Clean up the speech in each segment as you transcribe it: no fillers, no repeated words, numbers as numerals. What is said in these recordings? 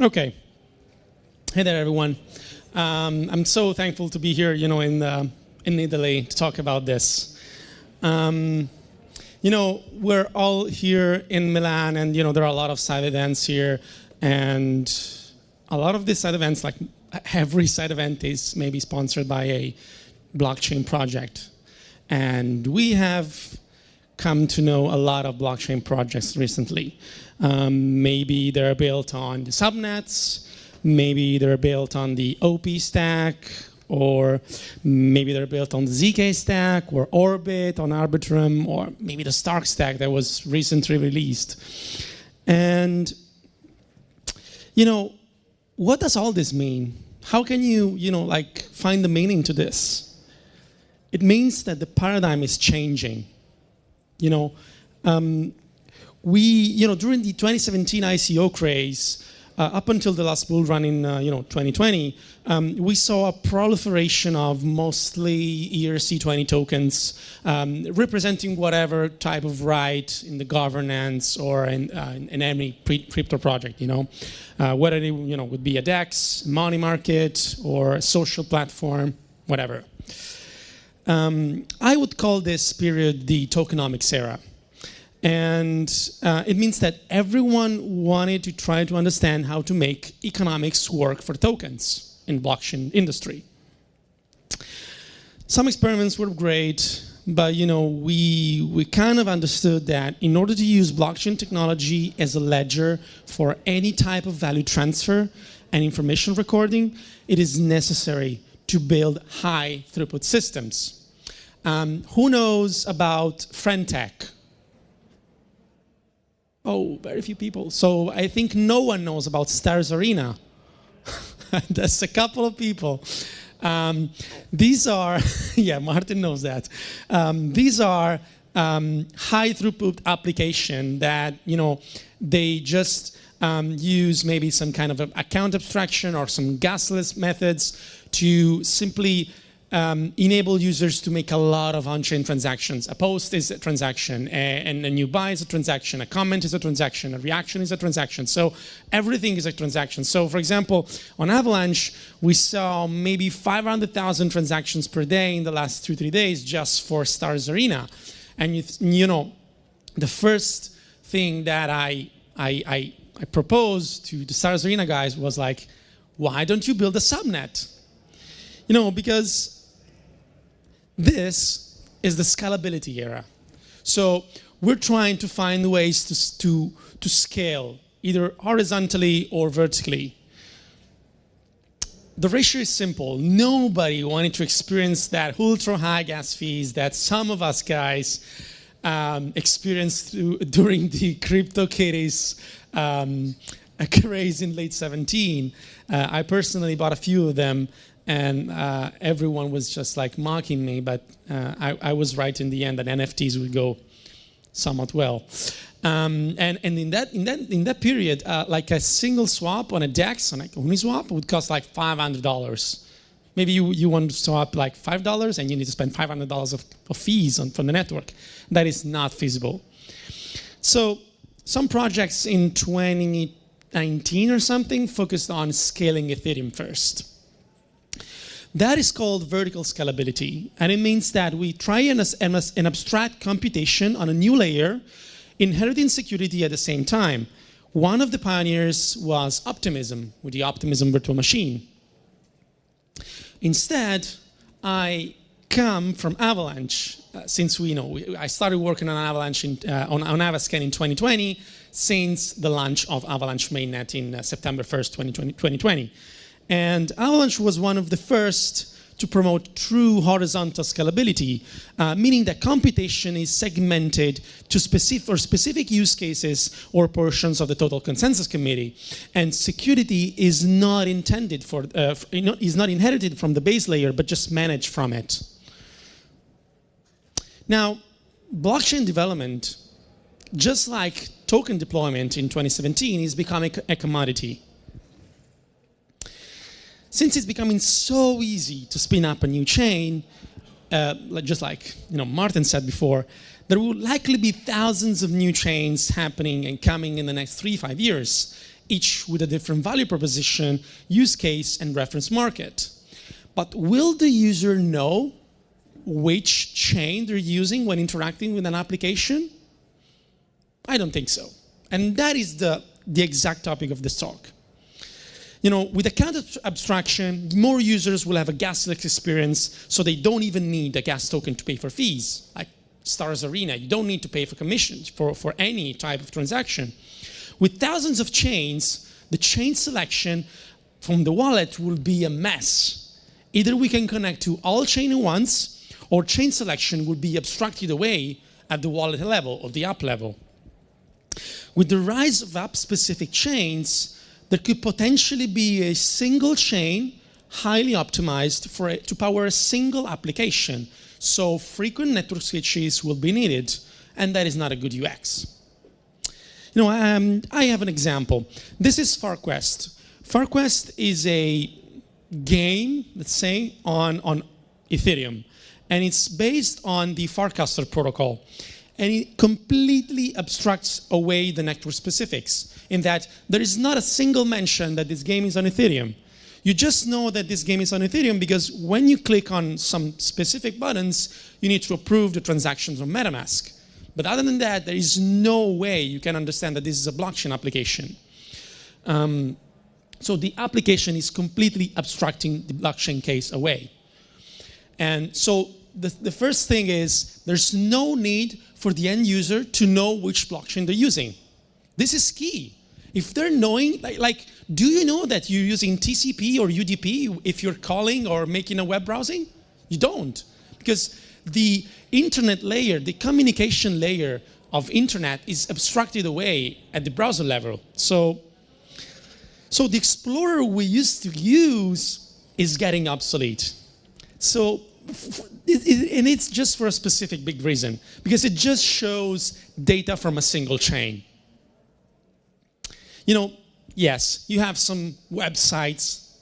Okay. Hey there, everyone. I'm so thankful to be here, in Italy to talk about this. We're all here in Milan, and there are a lot of side events here, and a lot of these side events, like every side event, is maybe sponsored by a blockchain project, and we have come to know a lot of blockchain projects recently. Maybe they're built on the subnets, maybe they're built on the OP stack, or maybe they're built on the ZK stack, or Orbit on Arbitrum, or maybe the Stark stack that was recently released. And, what does all this mean? How can you, find the meaning to this? It means that the paradigm is changing. During the 2017 ICO craze, up until the last bull run in 2020, we saw a proliferation of mostly ERC20 tokens representing whatever type of right in the governance or in any crypto project. Whether it would be a DEX, money market, or a social platform, whatever. I would call this period the tokenomics era. And it means that everyone wanted to try to understand how to make economics work for tokens in the blockchain industry. Some experiments were great, but we kind of understood that in order to use blockchain technology as a ledger for any type of value transfer and information recording, it is necessary to build high throughput systems. Who knows about Friendtech? Oh, very few people. So I think no one knows about Stars Arena. That's a couple of people. These are, yeah, Martin knows that. These are high throughput application that, they just use maybe some kind of account abstraction or some gasless methods to simply enable users to make a lot of on-chain transactions. A post is a transaction, and a new buy is a transaction, a comment is a transaction, a reaction is a transaction. So everything is a transaction. So for example, on Avalanche, we saw maybe 500,000 transactions per day in the last 2-3 days just for Stars Arena. And the first thing that I proposed to the Stars Arena guys was like, why don't you build a subnet? Because this is the scalability era. So we're trying to find ways to scale, either horizontally or vertically. The ratio is simple. Nobody wanted to experience that ultra high gas fees that some of us guys experienced during the CryptoKitties craze in late 2017. I personally bought a few of them, and everyone was just like mocking me, but I was right in the end that NFTs would go somewhat well. And in that period, like a single swap on a DEX, on a Uniswap, would cost like $500. Maybe you want to swap like $5 and you need to spend $500 of fees from the network. That is not feasible. So some projects in 2019 or something focused on scaling Ethereum first. That is called vertical scalability, and it means that we try an abstract computation on a new layer, inheriting security at the same time. One of the pioneers was Optimism, with the Optimism virtual machine. Instead, I come from Avalanche, since I started working on Avalanche on Avascan in 2020, since the launch of Avalanche mainnet in September 1st, 2020. And Avalanche was one of the first to promote true horizontal scalability, meaning that computation is segmented to specific use cases or portions of the total consensus committee, and security is not intended is not inherited from the base layer, but just managed from it. Now, blockchain development, just like token deployment in 2017, is becoming a commodity. Since it's becoming so easy to spin up a new chain, just like Martin said before, there will likely be thousands of new chains happening and coming in the next 3-5 years. each with a different value proposition, use case, and reference market. But will the user know which chain they're using when interacting with an application? I don't think so. And that is the exact topic of this talk. With account abstraction, more users will have a gasless experience, so they don't even need a gas token to pay for fees. Like Stars Arena, you don't need to pay for commissions for any type of transaction. With thousands of chains, the chain selection from the wallet will be a mess. Either we can connect to all chain at once, or chain selection will be abstracted away at the wallet level or the app level. With the rise of app-specific chains, there could potentially be a single chain highly optimized to power a single application. So frequent network switches will be needed, and that is not a good UX. I have an example. This is FarQuest. FarQuest is a game, let's say, on Ethereum, and it's based on the Farcaster protocol. And it completely abstracts away the network specifics in that there is not a single mention that this game is on Ethereum. You just know that this game is on Ethereum because when you click on some specific buttons, you need to approve the transactions on MetaMask. But other than that, there is no way you can understand that this is a blockchain application. So the application is completely abstracting the blockchain case away. And so the first thing is there's no need for the end user to know which blockchain they're using. This is key. If they're knowing, do you know that you're using TCP or UDP if you're calling or making a web browsing? You don't. Because the internet layer, the communication layer of internet is abstracted away at the browser level. So the Explorer we used to use is getting obsolete. So, and it's just for a specific big reason, because it just shows data from a single chain. Yes, you have some websites,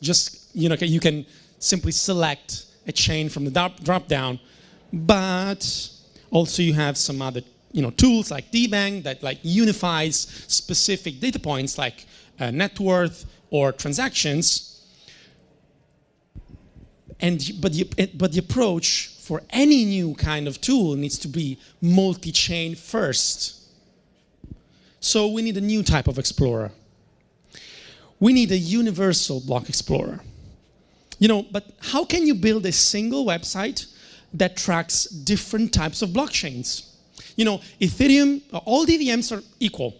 you can simply select a chain from the drop-down, but also you have some other tools like DBank that unifies specific data points like net worth or transactions. But the approach for any new kind of tool needs to be multi-chain first. So we need a new type of explorer. We need a universal block explorer. But how can you build a single website that tracks different types of blockchains? Ethereum, all the VMs are equal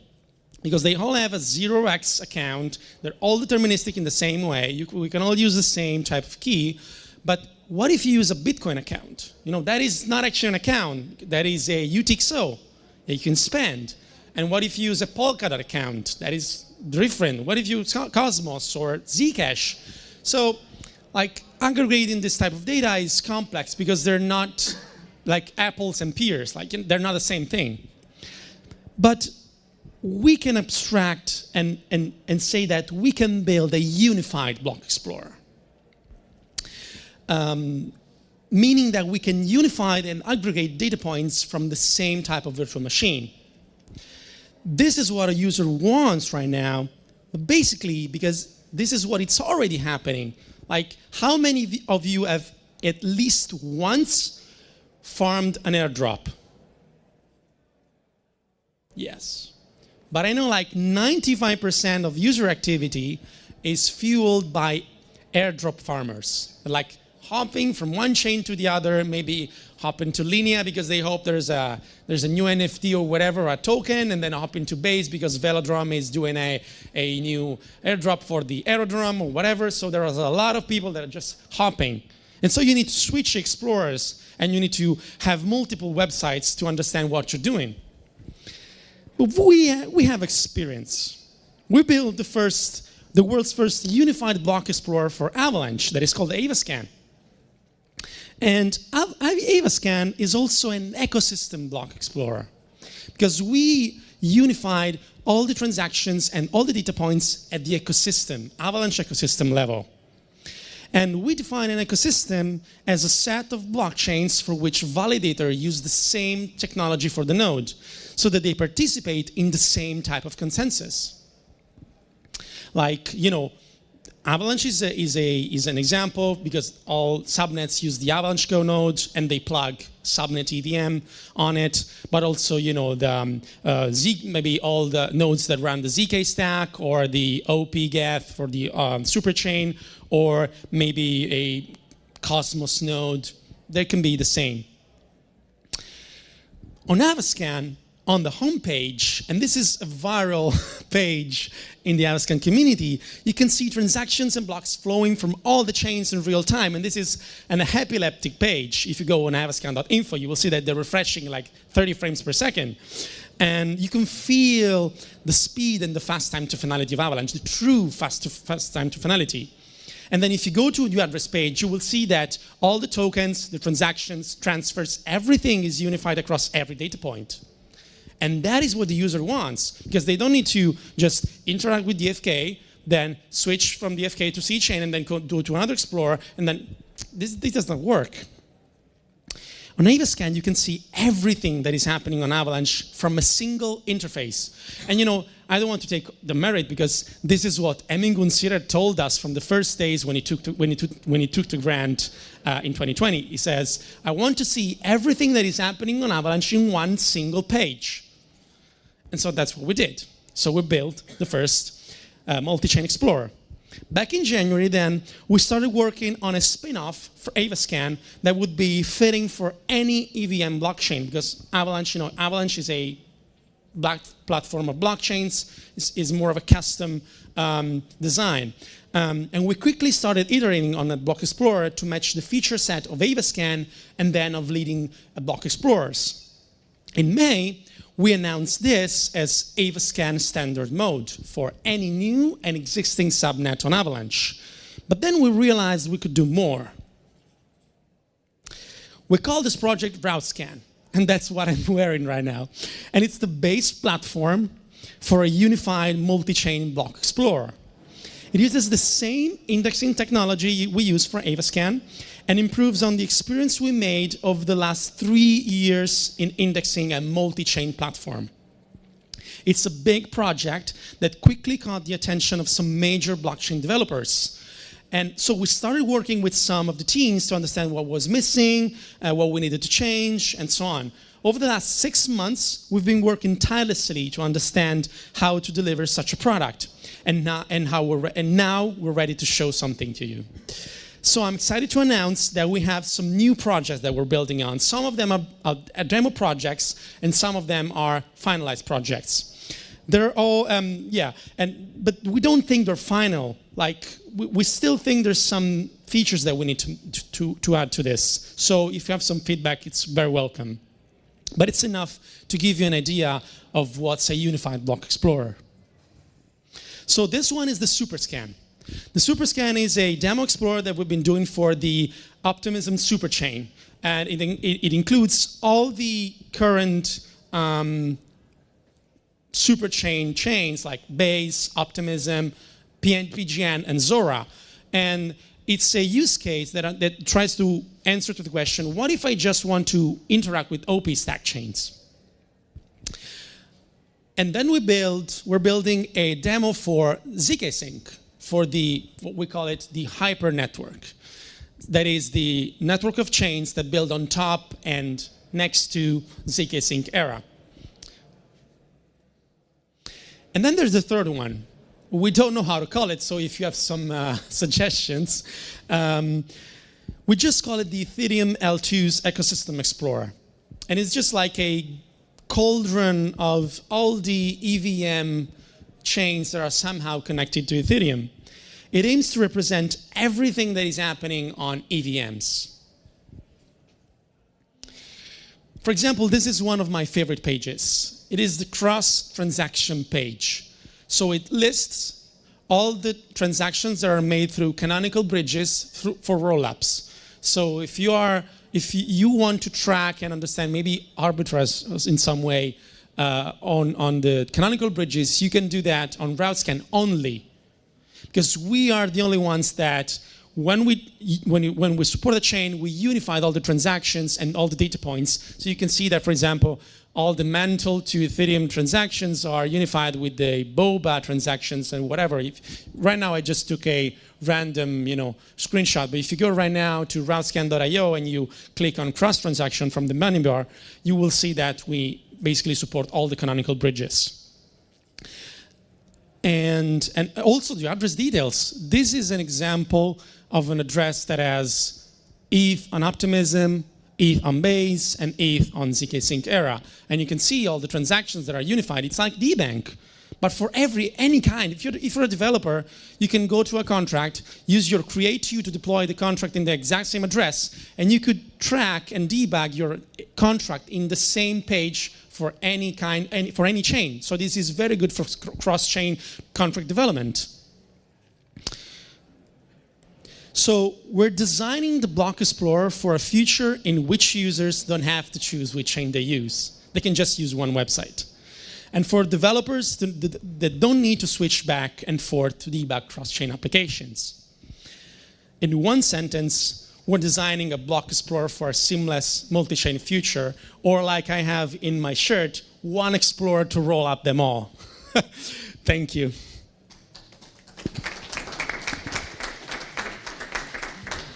because they all have a 0x account. They're all deterministic in the same way. We can all use the same type of key. But what if you use a Bitcoin account? That is not actually an account. That is a UTXO that you can spend. And what if you use a Polkadot account? That is different. What if you use Cosmos or Zcash? So, aggregating this type of data is complex because they're not like apples and pears. They're not the same thing. But we can abstract and say that we can build a unified block explorer. Meaning that we can unify and aggregate data points from the same type of virtual machine. This is what a user wants right now, but basically because this is what it's already happening. How many of you have at least once farmed an airdrop? Yes. But I know 95% of user activity is fueled by airdrop farmers. Hopping from one chain to the other, maybe hop into Linea because they hope there's a new NFT or whatever, a token, and then hop into Base because Velodrome is doing a new airdrop for the aerodrome or whatever. So there are a lot of people that are just hopping. And so you need to switch explorers and you need to have multiple websites to understand what you're doing. But we have experience. We built the world's first unified block explorer for Avalanche that is called Avascan. And Avascan is also an ecosystem block explorer because we unified all the transactions and all the data points at the ecosystem, Avalanche ecosystem level. And we define an ecosystem as a set of blockchains for which validators use the same technology for the node so that they participate in the same type of consensus. Like, Avalanche is an example because all subnets use the Avalanche Go node and they plug subnet EVM on it, but also maybe all the nodes that run the ZK stack or the OP-Geth for the superchain, or maybe a Cosmos node. They can be the same. On Avascan, on the homepage, and this is a viral page in the Avascan community, you can see transactions and blocks flowing from all the chains in real time. And this is an epileptic page. If you go on avascan.info, you will see that they're refreshing like 30 frames per second. And you can feel the speed and the fast time to finality of Avalanche, the true fast time to finality. And then if you go to your address page, you will see that all the tokens, the transactions, transfers, everything is unified across every data point. And that is what the user wants, because they don't need to just interact with DFK, then switch from DFK to C chain, and then go to another explorer, and then this does not work. On Avascan, you can see everything that is happening on Avalanche from a single interface. And I don't want to take the merit, because this is what Emin Sirer told us from the first days when he took the grant in 2020. He says, I want to see everything that is happening on Avalanche in one single page. And so that's what we did. So we built the first multi-chain explorer. Back in January, then, we started working on a spin-off for Avascan that would be fitting for any EVM blockchain, because Avalanche, Avalanche is a platform of blockchains, is more of a custom design. And we quickly started iterating on that block explorer to match the feature set of Avascan and then of leading block explorers. In May, we announced this as Avascan standard mode for any new and existing subnet on Avalanche. But then we realized we could do more. We call this project RouteScan, and that's what I'm wearing right now. And it's the base platform for a unified multi-chain block explorer. It uses the same indexing technology we use for Avascan and improves on the experience we made over the last 3 years in indexing a multi-chain platform. It's a big project that quickly caught the attention of some major blockchain developers. And so we started working with some of the teams to understand what was missing, what we needed to change, and so on. Over the last 6 months, we've been working tirelessly to understand how to deliver such a product. And now we're ready to show something to you. So I'm excited to announce that we have some new projects that we're building on. Some of them are demo projects, and some of them are finalized projects. They're all, but we don't think they're final. Like, we still think there's some features that we need to add to this. So if you have some feedback, it's very welcome. But it's enough to give you an idea of what's a unified block explorer. So this one is the Superscan. The Superscan is a demo explorer that we've been doing for the Optimism superchain. And it includes all the current superchain chains like Base, Optimism, PGN, and Zora. And it's a use case that tries to answer to the question, what if I just want to interact with OP stack chains? And then we're building a demo for ZK Sync, for what we call it, the hyper network. That is the network of chains that build on top and next to ZK Sync era. And then there's the third one. We don't know how to call it, so if you have some suggestions, we just call it the Ethereum L2's Ecosystem Explorer. And it's just like a cauldron of all the EVM chains that are somehow connected to Ethereum. It aims to represent everything that is happening on EVMs. For example, this is one of my favorite pages. It is the cross-transaction page. So it lists all the transactions that are made through canonical bridges for rollups. So if you want to track and understand maybe arbitrage in some way on the canonical bridges, you can do that on RouteScan only. Because we are the only ones that, when we support the chain, we unified all the transactions and all the data points. So you can see that, for example, all the mantle to Ethereum transactions are unified with the BOBA transactions and whatever. Right now, I just took a random, screenshot. But if you go right now to routscan.io and you click on cross transaction from the money bar, you will see that we basically support all the canonical bridges. And also the address details. This is an example of an address that has ETH on Optimism, ETH on Base, and ETH on ZK Sync Era. And you can see all the transactions that are unified. It's like DBank, but for any kind. If you're a developer, you can go to a contract, use your create-to to deploy the contract in the exact same address, and you could track and debug your contract in the same page for any chain. So this is very good for cross-chain contract development. So we're designing the Block Explorer for a future in which users don't have to choose which chain they use. They can just use one website. And for developers that don't need to switch back and forth to debug cross-chain applications. In one sentence, we're designing a Block Explorer for a seamless multi-chain future, or like I have in my shirt, one Explorer to roll up them all. Thank you.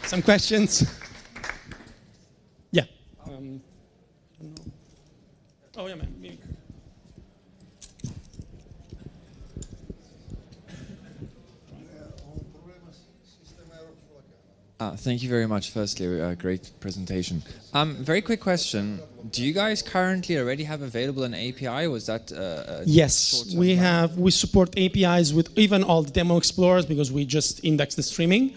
Some questions? Yeah. Oh, yeah, man. Thank you very much. Firstly, a great presentation. Very quick question. Do you guys currently already have available an API? Was that yes, we have. We support APIs with even all the demo explorers because we just index the streaming.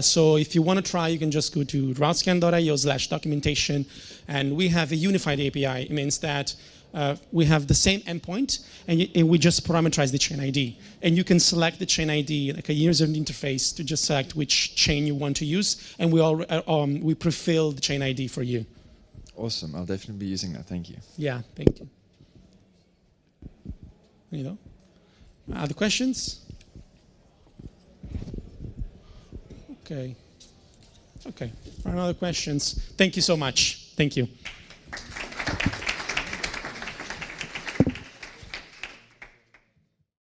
So if you want to try, you can just go to routscan.io/documentation, and we have a unified API. It means that we have the same endpoint, and we just parameterize the chain ID. And you can select the chain ID, like a user interface, to just select which chain you want to use, and we pre-fill the chain ID for you. Awesome. I'll definitely be using that. Thank you. Yeah, thank you. Other questions? Okay. Okay. Other questions? Thank you so much. Thank you.